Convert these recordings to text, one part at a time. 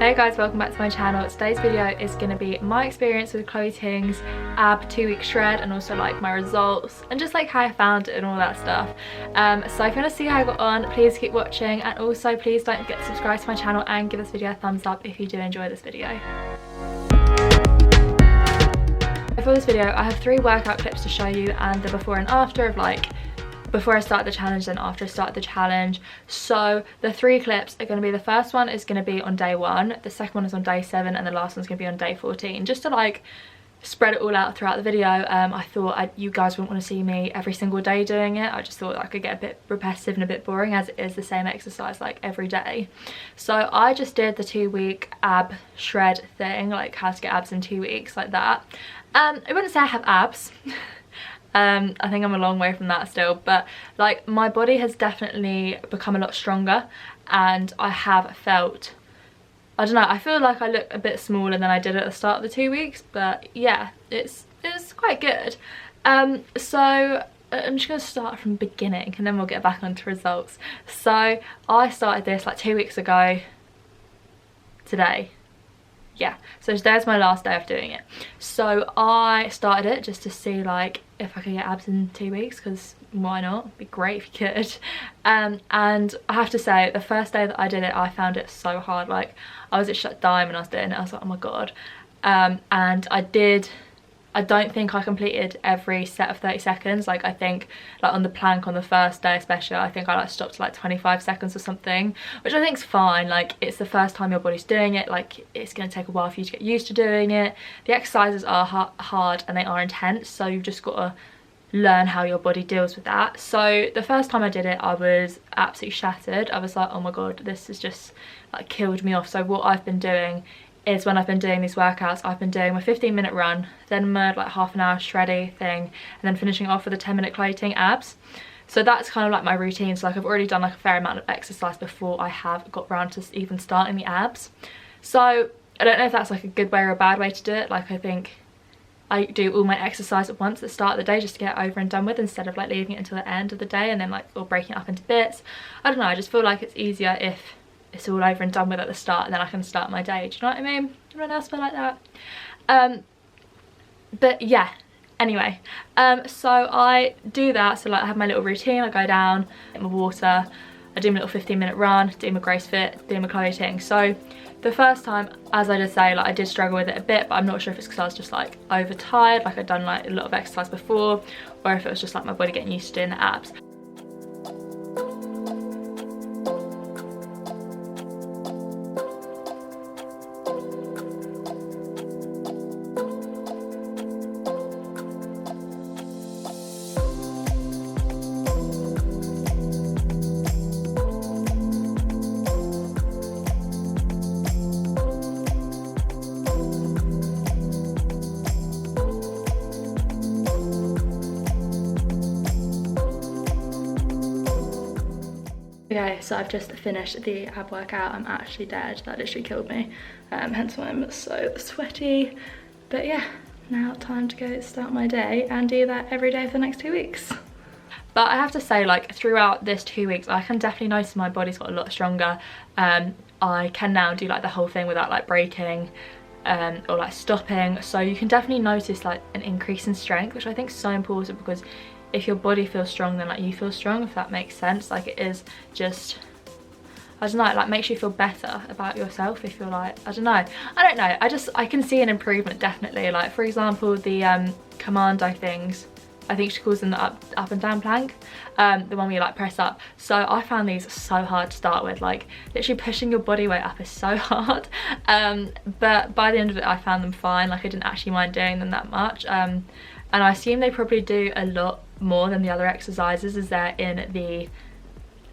Hey guys, welcome back to my channel. Today's video is going to be my experience with CHLOETING'S ab 2-week shred and also like my results and just like how I found it and all that stuff. So if you want to see how I got on, please keep watching, and also please don't forget to subscribe to my channel and give this video a thumbs up if you do enjoy this video. For this video I have 3 workout clips to show you and the before and after of like before I start the challenge and after I start the challenge. So the 3 clips are going to be, the first one is going to be on day 1, the second one is on day 7, and the last one's going to be on day 14, just to like spread it all out throughout the video. I thought you guys wouldn't want to see me every single day doing it. I just thought I could get a bit repetitive and a bit boring as it is the same exercise like every day. So I just did the 2-week ab shred thing, like how to get abs in 2 weeks, like that. I wouldn't say I have abs. I think I'm a long way from that still, but like my body has definitely become a lot stronger and I have felt, I don't know, I feel like I look a bit smaller than I did at the start of the 2 weeks, but yeah, it's quite good. So I'm just going to start from the beginning and then we'll get back onto results. So I started this like 2 weeks ago today. Yeah, so there's my last day of doing it. So I started it just to see like if I could get abs in 2 weeks, because why not? It'd be great if you could. And I have to say, the first day that I did it, I found it so hard. Like I was at dying when I was doing it. I was like, oh my god. And I don't think I completed every set of 30 seconds. Like I think like on the plank on the first day especially, I think I like stopped to like 25 seconds or something, which I think is fine. Like it's the first time your body's doing it, like it's going to take a while for you to get used to doing it. The exercises are hard and they are intense, so you've just got to learn how your body deals with that. So the first time I did it, I was absolutely shattered. I was like, oh my god, this has just like killed me off. So what I've been doing is, when I've been doing these workouts, I've been doing my 15-minute run, then my like half an hour shreddy thing, and then finishing off with a 10-minute CHLOETING abs. So that's kind of like my routine. So like I've already done like a fair amount of exercise before I have got round to even starting the abs. So I don't know if that's like a good way or a bad way to do it. Like I think I do all my exercise at once at the start of the day just to get it over and done with, instead of like leaving it until the end of the day and then like or breaking it up into bits. I don't know, I just feel like it's easier if it's all over and done with at the start, and then I can start my day. Do you know what I mean? Anyone else feel like that? But yeah, anyway, so I do that. So like I have my little routine. I go down, get my water, I do my little 15-minute run, do my Grace Fit, do my CHLOETING. So the first time, as I did say, like I did struggle with it a bit, but I'm not sure if it's because I was just like overtired, like I'd done like a lot of exercise before, or if it was just like my body getting used to doing the abs. Okay, so I've just finished the ab workout. I'm actually dead. That literally killed me. Hence why I'm so sweaty. But yeah, now time to go start my day and do that every day for the next 2 weeks. But I have to say, like throughout this 2 weeks, I can definitely notice my body's got a lot stronger. I can now do like the whole thing without like breaking or like stopping. So you can definitely notice like an increase in strength, which I think is so important, because if your body feels strong, then like you feel strong, if that makes sense. Like it is just, I don't know, it like makes you feel better about yourself if you're like, I don't know, I can see an improvement definitely. Like for example, the commando things, I think she calls them the up and down plank, the one where you like press up. So I found these so hard to start with, like literally pushing your body weight up is so hard, but by the end of it I found them fine. Like I didn't actually mind doing them that much, and I assume they probably do a lot more than the other exercises as they're in the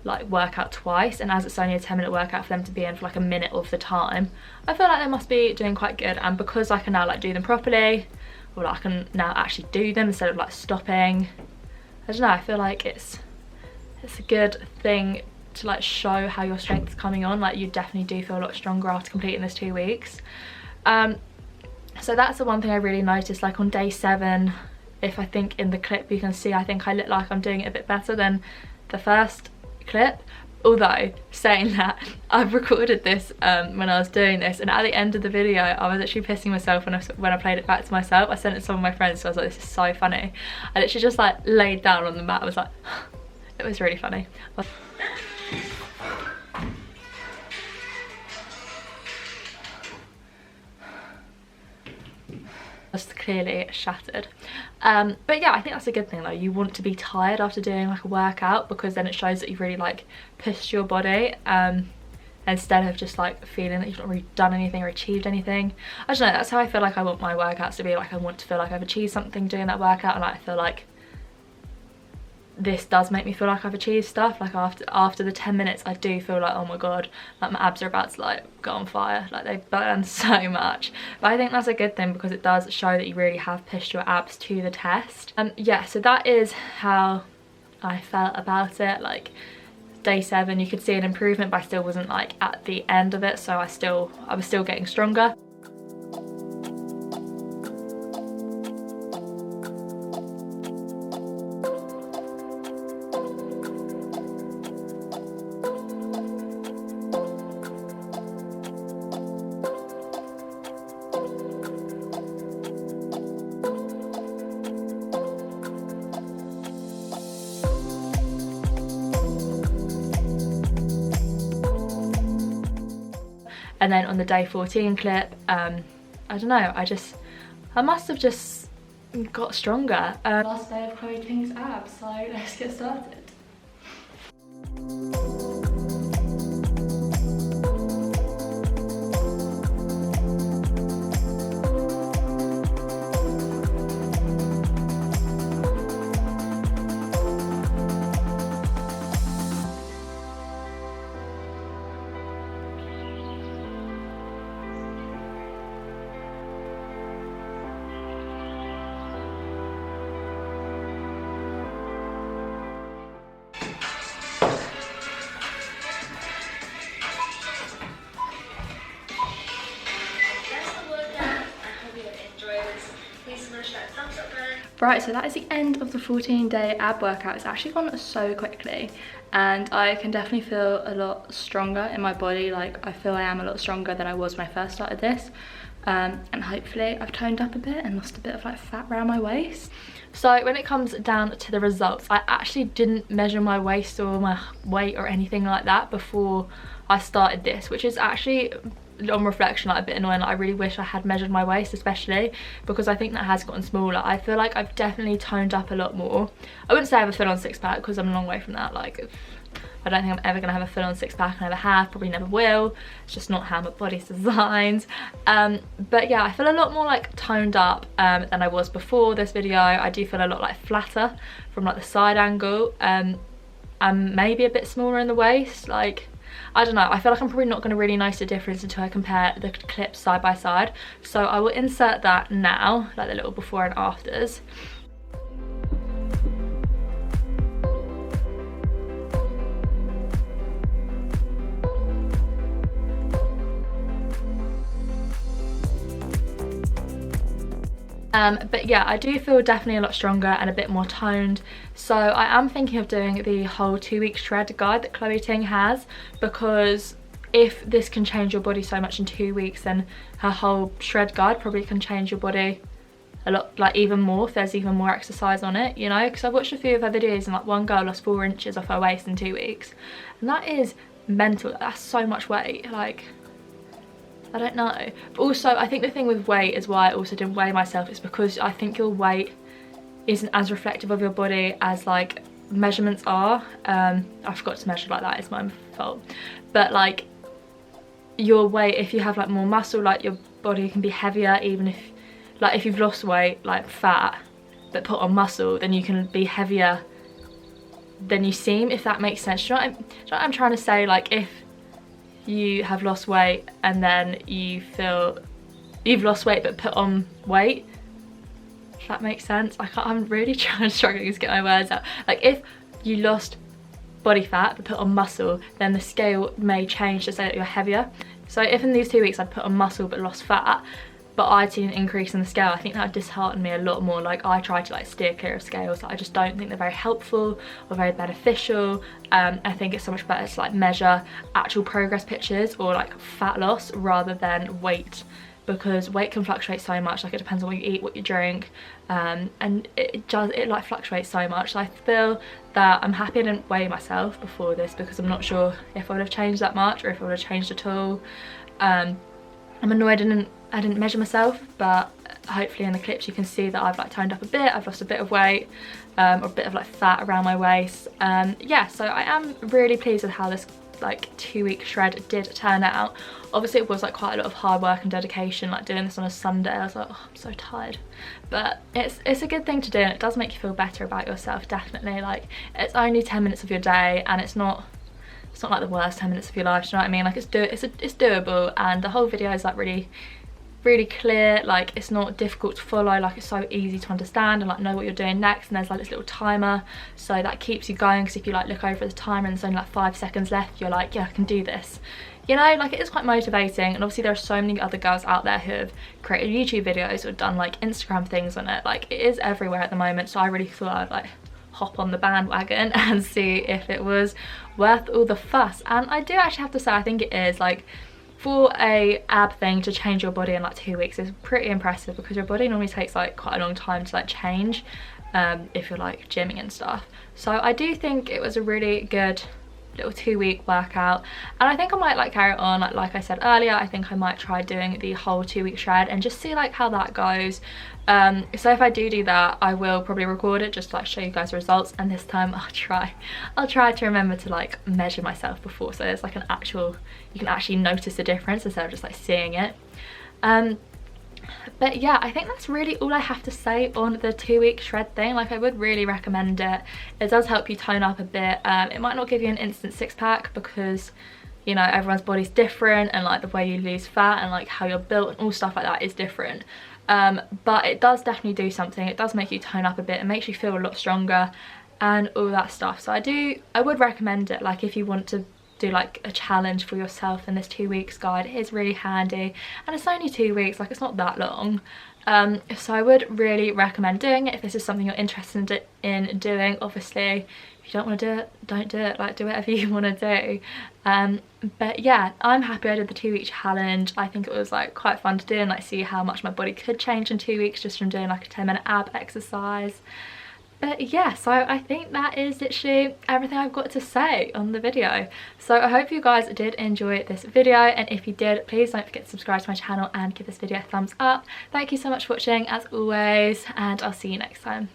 like workout twice, and as it's only a 10-minute workout for them to be in for like a minute of the time, I feel like they must be doing quite good. And because I can now like do them properly, or like I can now actually do them instead of like stopping, I don't know, I feel like it's a good thing to like show how your strength is coming on. Like you definitely do feel a lot stronger after completing this 2 weeks. So that's the one thing I really noticed. Like on day 7, if I think in the clip you can see, I think I look like I'm doing it a bit better than the first clip, Although, saying that, I've recorded this when I was doing this, and at the end of the video I was actually pissing myself when I played it back to myself. I sent it to some of my friends, so I was like, this is so funny. I literally just like laid down on the mat. I was like, it was really funny. Just clearly shattered. But yeah, I think that's a good thing though. You want to be tired after doing like a workout, because then it shows that you've really like pushed your body, instead of just like feeling that you've not really done anything or achieved anything. I don't know, that's how I feel like I want my workouts to be. Like I want to feel like I've achieved something doing that workout, and I feel like this does make me feel like I've achieved stuff. Like after the 10 minutes I do feel like, oh my god, like my abs are about to like go on fire, like they burn so much. But I think that's a good thing, because it does show that you really have pushed your abs to the test. Yeah, so that is how I felt about it. Like day 7 you could see an improvement, but I still wasn't like at the end of it, so I was still getting stronger. And then on the day 14 clip, I don't know, I must have just got stronger. Last day of CHLOETING'S abs, so let's get started. Right, so that is the end of the 14-day ab workout. It's actually gone so quickly, and I can definitely feel a lot stronger in my body. Like I feel I am a lot stronger than I was when I first started this, and hopefully I've toned up a bit and lost a bit of like fat around my waist. So when it comes down to the results, I actually didn't measure my waist or my weight or anything like that before I started this, which is actually, on reflection, like a bit annoying. Like, I really wish I had measured my waist, especially because I think that has gotten smaller. I feel like I've definitely toned up a lot more. I wouldn't say I have a full-on six-pack, because I'm a long way from that. Like, I don't think I'm ever gonna have a full-on six-pack. I never have, probably never will. It's just not how my body's designed. But yeah, I feel a lot more like toned up than I was before this video. I do feel a lot like flatter from like the side angle, and maybe a bit smaller in the waist. Like, I don't know, I feel like I'm probably not going to really notice the difference until I compare the clips side by side. So I will insert that now, like the little before and afters. But yeah, I do feel definitely a lot stronger and a bit more toned. So I am thinking of doing the whole 2-week shred guide that CHLOETING has, because if this can change your body so much in 2 weeks, then her whole shred guide probably can change your body a lot, like even more, if there's even more exercise on it, you know. Because I've watched a few of her videos, and like one girl lost 4 inches off her waist in 2 weeks, and that is mental. That's so much weight. Like, I don't know. But also, I think the thing with weight is why I also didn't weigh myself, is because I think your weight isn't as reflective of your body as like measurements are. I forgot to measure like that, it's my fault. But like your weight, if you have like more muscle, like your body can be heavier. Even if like if you've lost weight, like fat, but put on muscle, then you can be heavier than you seem, if that makes sense. Do you know what I'm trying to say? Like, if you have lost weight and then you feel you've lost weight but put on weight, if that makes sense. I'm really struggling to get my words out. Like, if you lost body fat but put on muscle, then the scale may change to say that you're heavier. So if in these 2 weeks I'd put on muscle but lost fat, but I'd seen an increase in the scale, I think that would dishearten me a lot more. Like, I try to like steer clear of scales. I just don't think they're very helpful or very beneficial. I think it's so much better to like measure actual progress pictures or like fat loss rather than weight, because weight can fluctuate so much. Like, it depends on what you eat, what you drink, and it like fluctuates so much. So I feel that I'm happy I didn't weigh myself before this, because I'm not sure if I would have changed that much or if I would have changed at all. I'm annoyed I didn't measure myself, but hopefully in the clips you can see that I've like toned up a bit, I've lost a bit of weight, or a bit of like fat around my waist. Yeah, so I am really pleased with how this like 2-week shred did turn out. Obviously it was like quite a lot of hard work and dedication, like doing this on a Sunday. I was like, oh, I'm so tired, but it's a good thing to do, and it does make you feel better about yourself, definitely. Like, it's only 10 minutes of your day, and it's not like the worst 10 minutes of your life, do you know what I mean? Like, it's doable, and the whole video is like really clear. Like, it's not difficult to follow, like it's so easy to understand and like know what you're doing next. And there's like this little timer, so that keeps you going, because if you like look over the timer and there's only like 5 seconds left, you're like, yeah, I can do this, you know. Like, it is quite motivating. And obviously there are so many other girls out there who have created YouTube videos or done like Instagram things on it. Like, it is everywhere at the moment, so I really thought I'd like hop on the bandwagon and see if it was worth all the fuss. And I do actually have to say, I think it is. Like, for a ab thing to change your body in like 2 weeks is pretty impressive, because your body normally takes like quite a long time to like change if you're like gymming and stuff. So I do think it was a really good little 2-week workout, and I think I might like carry it on. Like I said earlier, I think I might try doing the whole 2-week shred and just see like how that goes. So if I do that, I will probably record it just to like show you guys the results, and this time I'll try to remember to like measure myself before, so there's like an actual, you can actually notice the difference instead of just like seeing it. But yeah, I think that's really all I have to say on the 2-week shred thing. Like, I would really recommend it. It does help you tone up a bit. It might not give you an instant six-pack, because, you know, everyone's body's different, and like the way you lose fat and like how you're built and all stuff like that is different. But it does definitely do something. It does make you tone up a bit. It makes you feel a lot stronger and all that stuff. So I would recommend it. Like, if you want to do like a challenge for yourself, in this 2 weeks guide, it is really handy, and it's only 2 weeks, like it's not that long. So I would really recommend doing it if this is something you're interested in doing. Obviously, if you don't want to do it, don't do it. Like, do whatever you want to do. But yeah, I'm happy I did the 2-week challenge. I think it was like quite fun to do, and like see how much my body could change in 2 weeks just from doing like a 10-minute ab exercise. But yeah, so I think that is literally everything I've got to say on the video. So I hope you guys did enjoy this video, and if you did, please don't forget to subscribe to my channel and give this video a thumbs up. Thank you so much for watching as always, and I'll see you next time.